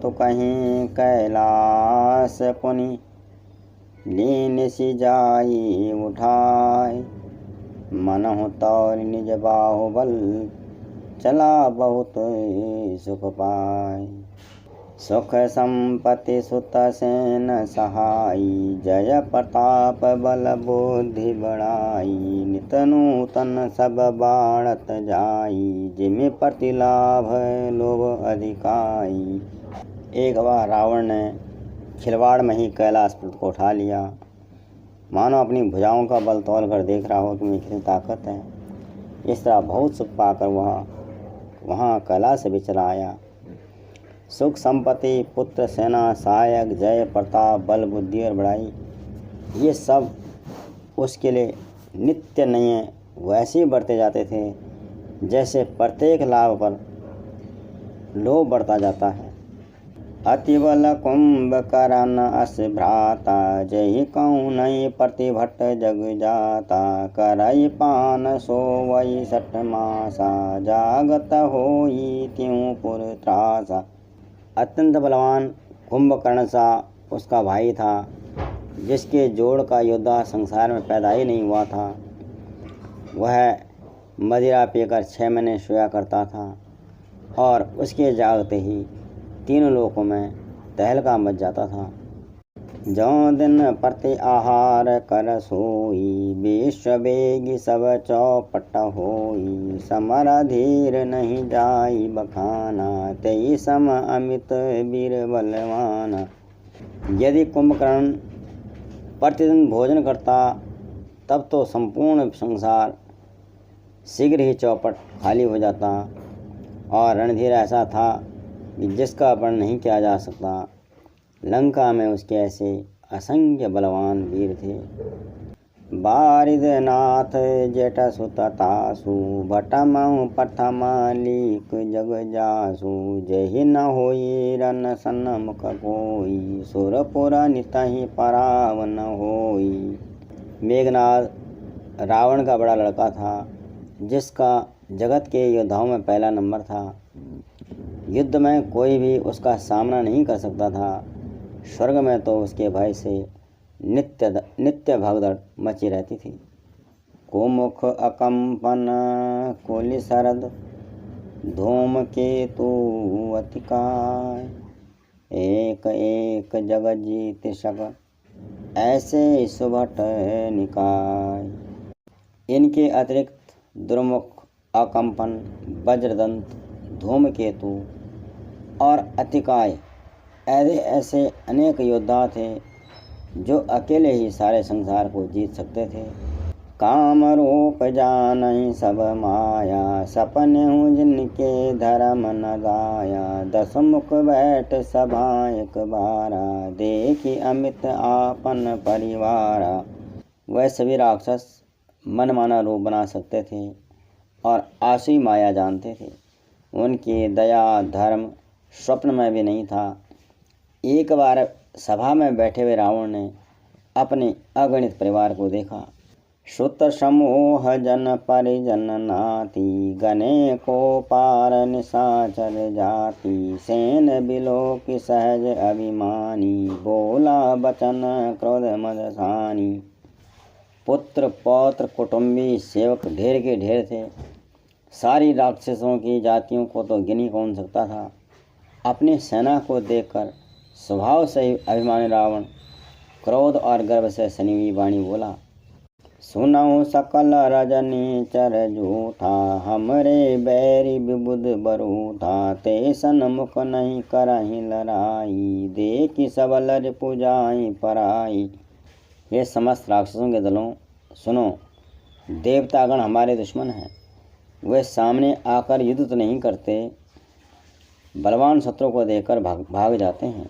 तो कहीं कैलाश पुनि, लीन सी जाई उठाए। मनहु तौर निज बाहुबल, चला बहुत सुख पाए। सुख संपत्ति सुत सेन सहाई, जय प्रताप बल बुद्धि बढ़ाई। नित नूतन सब बाढ़त जाई, जिमि प्रतिलाभ लोभ अधिकाई। एक बार रावण ने खिलवाड़ में ही कैलाश पर्वत को उठा लिया, मानो अपनी भुजाओं का बल तोल कर देख रहा हो कि मेरी कितनी ताकत है। इस तरह बहुत सुख पाकर वहाँ कैलाश से भी चला आया। सुख संपत्ति पुत्र सेना सहायक जय प्रताप बल बुद्धि और बड़ाई, ये सब उसके लिए नित्य नहीं है, वैसे ही बढ़ते जाते थे जैसे प्रत्येक लाभ पर लोभ बढ़ता जाता है। अति बल कुंभकर्ण अस भ्राता, जहि कौनई प्रतिभट जग जाता। करई पान सोवई 60 मासा, जागत होई त्यों पुर त्रासा। अत्यंत बलवान कुंभकर्ण सा उसका भाई था, जिसके जोड़ का योद्धा संसार में पैदा ही नहीं हुआ था। वह मदिरा पीकर 6 महीने सोया करता था और उसके जागते ही तीनों लोकों में तहलका मच जाता था। जौं दिन प्रति आहार कर सोई, विश्व बेगी सब चौपट होई। समर धीर नहीं जाई बखाना, तेई सम अमित वीर बलवाना। यदि कुंभकर्ण प्रतिदिन भोजन करता तब तो संपूर्ण संसार शीघ्र ही चौपट खाली हो जाता, और रणधीर ऐसा था कि जिसका वर्ण नहीं किया जा सकता। लंका में उसके ऐसे असंख्य बलवान वीर थे। बारिदनाथ जेठ सुत तासु, भटमहु प्रथम लीक जग जासु। जहि न होई रन सन्मुख कोई, सुरपुर नितहि परावन होई। मेघनाद रावण का बड़ा लड़का था, जिसका जगत के योद्धाओं में पहला नंबर था। युद्ध में कोई भी उसका सामना नहीं कर सकता था। स्वर्ग में तो उसके भय से नित्य भगदड़ मची रहती थी। कुमुख अकंपन कोलि शरद, धूमकेतु अतिकाय। एक एक जग जीत सक, ऐसे सुभट निकाय। इनके अतिरिक्त दुर्मुख, अकंपन, वज्रदंत, धूमकेतु और अतिकाय ऐसे अनेक योद्धा थे जो अकेले ही सारे संसार को जीत सकते थे। काम रूप जानहि सब माया, सपनेहु जिनके धर्म न गाया। 10 मुख बैठ सभा एक बारा, देखी अमित आपन परिवारा। वह सभी राक्षस मनमाना रूप बना सकते थे और आसुरी माया जानते थे। उनकी दया धर्म स्वप्न में भी नहीं था। एक बार सभा में बैठे हुए रावण ने अपने अगणित परिवार को देखा। श्रुत समूह जन परिजन नाती, गने को पार निशाचर जाति। सेन बिलो की सहज अभिमानी, बोला बचन क्रोध मदसानी। पुत्र पौत्र कुटुंबी सेवक ढेर के ढेर थे। सारी राक्षसों की जातियों को तो गिनी कौन सकता था। अपनी सेना को देखकर स्वभाव से ही अभिमानी रावण क्रोध और गर्व से सनी हुई वाणी बोला। सुनऊ सकल रजनी चर झूठा, हमरे बैरी विबुध बरूठा। ते सन्मुख नहीं करहि लड़ाई, देखी सबल पूजाई पराई। ये समस्त राक्षसों के दलों सुनो, देवतागण हमारे दुश्मन हैं। वे सामने आकर युद्ध तो नहीं करते, बलवान शत्रु को देखकर भाग जाते हैं।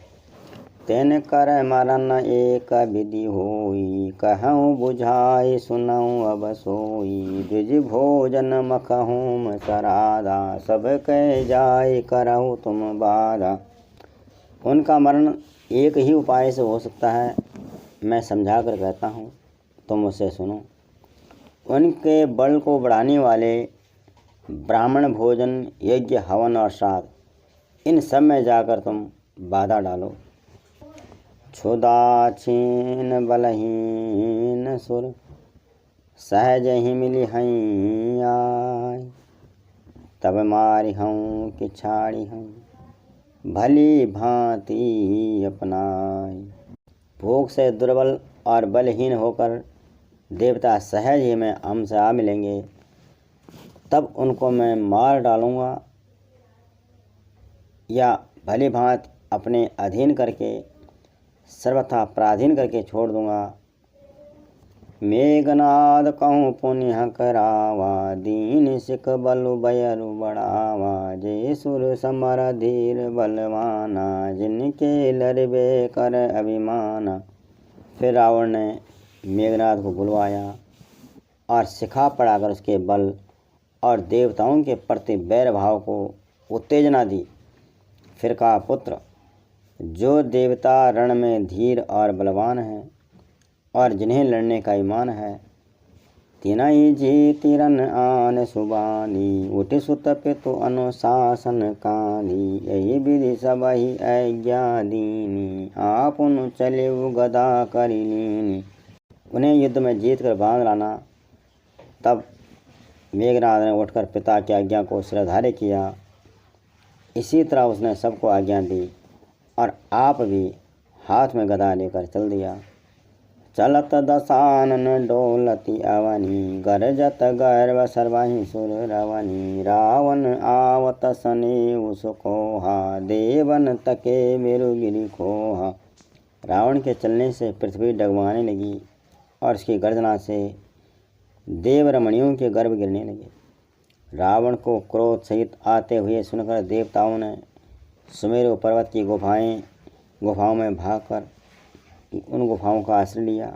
तेन कर मरन एक विधि होई, कहूँ बुझाई सुनऊँ अब सोई। द्विज भोजन मखहूम सराधा, सब कह जाय करहु तुम बाधा। उनका मरण एक ही उपाय से हो सकता है, मैं समझा कर कहता हूँ, तुम उसे सुनो। उनके बल को बढ़ाने वाले ब्राह्मण भोजन, यज्ञ, हवन और श्राद्ध, इन सब में जाकर तुम बाधा डालो। क्षुदाछीन बलहीन सुर सहज ही मिली हई आय। तब मारी हूँ कि छाड़ी हूँ भली भांति अपनाई। भूख से दुर्बल और बलहीन होकर देवता सहज ही में हमसे आ मिलेंगे, तब उनको मैं मार डालूँगा या भली भांति अपने अधीन करके सर्वथा पराधीन करके छोड़ दूँगा। मेघनाद कहूँ पुण्य करावा दीन सिख बलु बयरु बढ़ावा। जे सुर समर धीर बलवाना जिनके लड़बे कर अभिमाना। फिर रावण ने मेघनाद को बुलवाया और सिखा पढ़ाकर उसके बल और देवताओं के प्रति बैर भाव को उत्तेजना दी। फिर कहा, पुत्र, जो देवता रण में धीर और बलवान हैं और जिन्हें लड़ने का ईमान है, तिनहि जीति रन आन सुबानी। उठ सुत पितु अनुशासन कानी। यही विधि सबहि आज्ञा दीनी। आपुन चलिउ गदा करि लीनी। उन्हें युद्ध में जीत कर बांध लाना। तब मेघनाद ने उठकर पिता की आज्ञा को शिरोधार्य किया। इसी तरह उसने सबको आज्ञा दी और आप भी हाथ में गदा लेकर चल दिया। चलत दशानन डोलती अवनी गरजत गर्व सर्वहि सुर रवनी। रावण आवत सने सुकोहा देवन तके मेरुगिरि खोहा। रावण के चलने से पृथ्वी डगमगाने लगी और उसकी गर्जना से देव रमणियों के गर्भ गिरने लगे। रावण को क्रोध सहित आते हुए सुनकर देवताओं ने सुमेरु पर्वत की गुफाओं में भागकर उन गुफाओं का आश्रय लिया।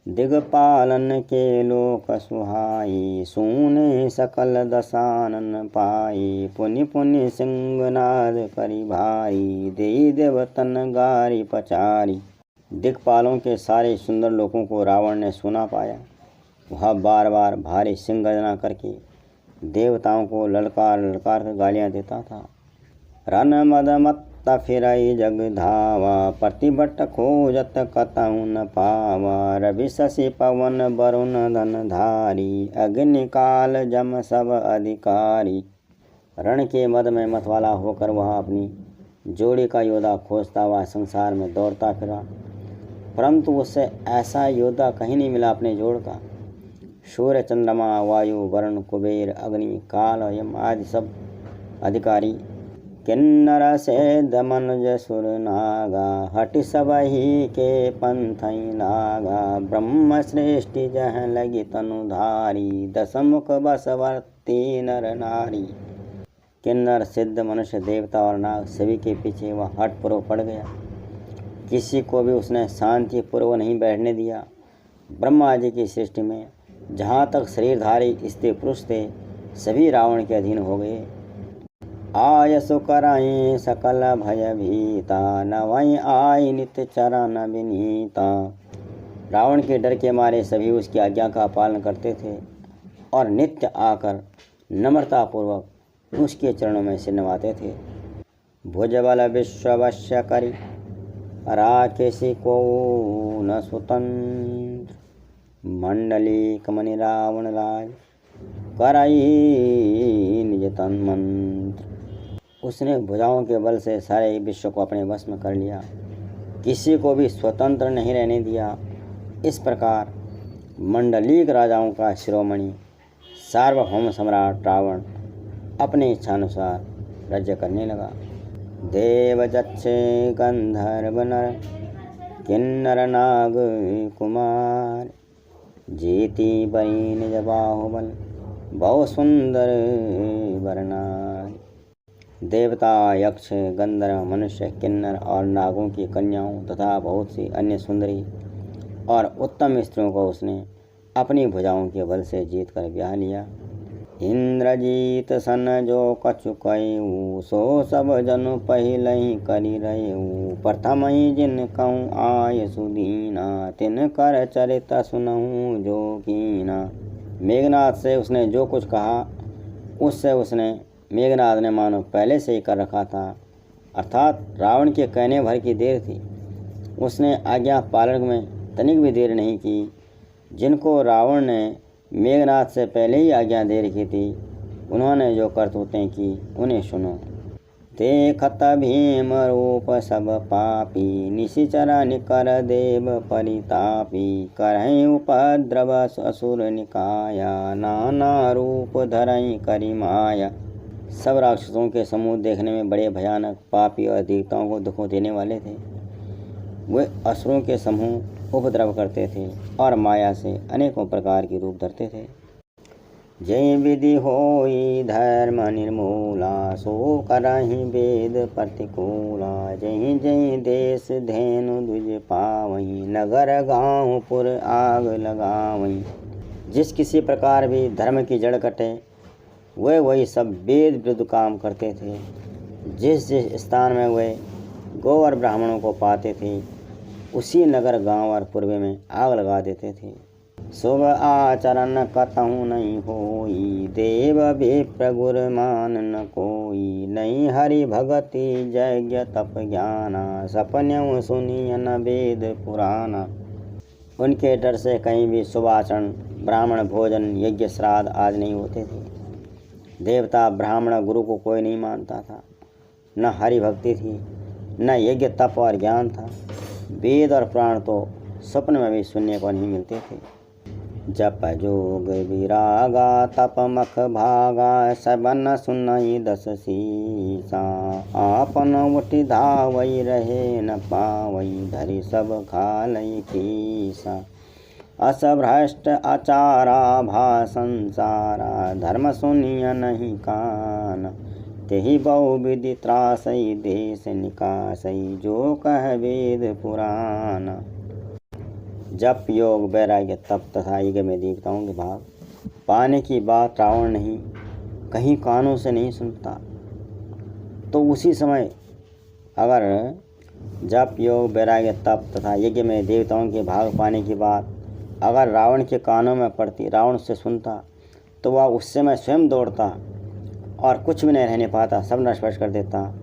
दिगपालन के लोक सुहाई सूने सकल दशानन पाई। पुनि पुनि सिंहनाद करि भारी देई देवतन गारी पचारी। दिक्पालों के सारे सुंदर लोगों को रावण ने सुना पाया। वह बार बार भारी सिंह गर्जना करके देवताओं को ललकार ललकार कर गालियाँ देता था। रन मद मत्त फिरई जग धावा प्रतिभट खोजत कतहु न पावा। रवि शशि पवन वरुण धन धारी अग्नि काल जम सब अधिकारी। रण के मद में मतवाला होकर वह अपनी जोड़ी का योद्धा खोजता हुआ संसार में दौड़ता फिरा, परंतु उससे ऐसा योद्धा कहीं नहीं मिला अपने जोड़ का। सूर्य चंद्रमा वायु वरुण कुबेर अग्नि काल और यम आदि सब अधिकारी किन्नर से दमन जसुर नागा। हट सबही के पंथई लागा ब्रह्म सृष्टि जह लगी तनुधारी। दशमुख बसवर्ती नर नारी। किन्नर सिद्ध मनुष्य देवता और नाग सभी के पीछे वह हठपूर्वक पड़ गया। किसी को भी उसने शांतिपूर्वक नहीं बैठने दिया। ब्रह्मा जी की सृष्टि में जहाँ तक शरीरधारी स्त्री पुरुष थे सभी रावण के अधीन हो गए। आयसु कराई सकल भय भीता नवई आई नित्य चरण विनीता। रावण के डर के मारे सभी उसकी आज्ञा का पालन करते थे और नित्य आकर नम्रतापूर्वक उसके चरणों में सिर नवाते थे। भुजबल विश्ववश्य करी राकेशी को न स्वतंत्र। मंडली कमनि रावण राज कराई निज तन मंत्र। उसने भुजाओं के बल से सारे विश्व को अपने वश में कर लिया, किसी को भी स्वतंत्र नहीं रहने दिया। इस प्रकार मंडलीक राजाओं का शिरोमणि सार्वभौम सम्राट रावण अपने इच्छानुसार राज्य करने लगा। देव जक्षे गंधर्व नर किन्नर नाग कुमार। जीती बरी निज बाहुबल बहु सुंदर वरनार। देवता यक्ष गंधर्व मनुष्य किन्नर और नागों की कन्याओं तथा बहुत सी अन्य सुंदरी और उत्तम स्त्रियों को उसने अपनी भुजाओं के बल से जीत कर ब्याह लिया। इंद्रजीत सन जो कछु कयऊ सो सब जनु पहिलहि करि रहऊ। प्रथम ही जिन कहूँ आय सुदीना तिन कर चरित सुनहूँ जो कीना। मेघनाद से उसने जो कुछ कहा उससे उसने मेघनाद ने मानो पहले से ही कर रखा था अर्थात रावण के कहने भर की देर थी। उसने आज्ञा पालन में तनिक भी देर नहीं की। जिनको रावण ने मेघनाथ से पहले ही आज्ञा दे रखी थी, उन्होंने जो करतूतें की उन्हें सुनो। देखत भीम रूप सब पापी, निशिचर निकर देव परितापी, करहि उपद्रव असुर निकाया, नाना रूप धरहि करि माया। सब राक्षसों के समूह देखने में बड़े भयानक, पापी और देवताओं को दुखों देने वाले थे। वे असुरों के समूह उपद्रव करते थे और माया से अनेकों प्रकार के रूप धरते थे। जय विधि होई धर्म निर्मूला, सो करहि वेद प्रतिकूला, जय जय देश धेनु द्विज पावहीं, नगर गाँव पुर आग लगावहीं। जिस किसी प्रकार भी धर्म की जड़ कटे, वे वही सब वेद विरुद्ध काम करते थे। जिस जिस स्थान में वे गौ और ब्राह्मणों को पाते थे, उसी नगर गांव और पूर्व में आग लगा देते थे। शुभ आचरण कतहु नहीं होई, देव विप्र गुर मान न कोई, नहीं हरि भगति यज्ञ तप ज्ञाना, सपन्यु सुनिय न वेद पुराना। उनके डर से कहीं भी शुभ आचरण, ब्राह्मण भोजन, यज्ञ श्राद्ध आदि नहीं होते थे। देवता ब्राह्मण गुरु को कोई नहीं मानता था। न हरि भक्ति थी, न यज्ञ तप और ज्ञान था। वेद और पुराण तो स्वप्न में भी सुनने को नहीं मिलते थे। जप जोग विरागा तप मख भागा, सबन सुनई दस सीसा, आपन उठि धावई रहे न पावई, धरि सब खालई खीसा। असभ्रष्ट आचारा भा संसारा, धर्म सुनिय नहीं कान, तेहि बहु विधि त्रासई देश निकासई, जो कह वेद पुराण। जप योग वैराग्य तप तथा यज्ञ में देवताओं के भाग पाने की बात रावण नहीं, कहीं कानों से नहीं सुनता। तो उसी समय अगर जप योग वैराग्य तप तथा यज्ञ में देवताओं के भाग पाने की बात अगर रावण के कानों में पड़ती, रावण से सुनता, तो वह उस समय स्वयं दौड़ता और कुछ भी नहीं रहने पाता, सब नष्ट कर देता।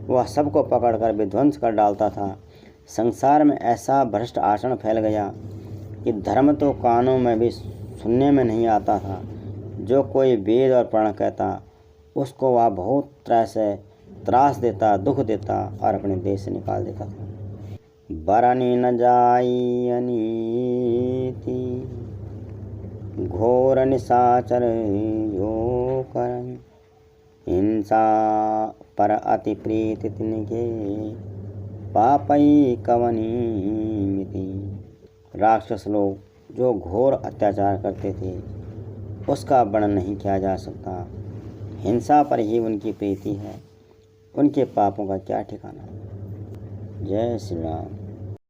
वह सबको पकड़कर विध्वंस कर डालता था। संसार में ऐसा भ्रष्ट आचरण फैल गया कि धर्म तो कानों में भी सुनने में नहीं आता था। जो कोई वेद और पुराण कहता, उसको वह बहुत तरह से त्रास देता, दुख देता और अपने देश से निकाल देता था। बरनी न जाई अनीति, घोर निशाचर यो करहि, हिंसा पर अति प्रीति तिनके, पापई कवनी मिति। राक्षस लोग जो घोर अत्याचार करते थे, उसका वर्णन नहीं किया जा सकता। हिंसा पर ही उनकी प्रीति है, उनके पापों का क्या ठिकाना। जय श्री राम।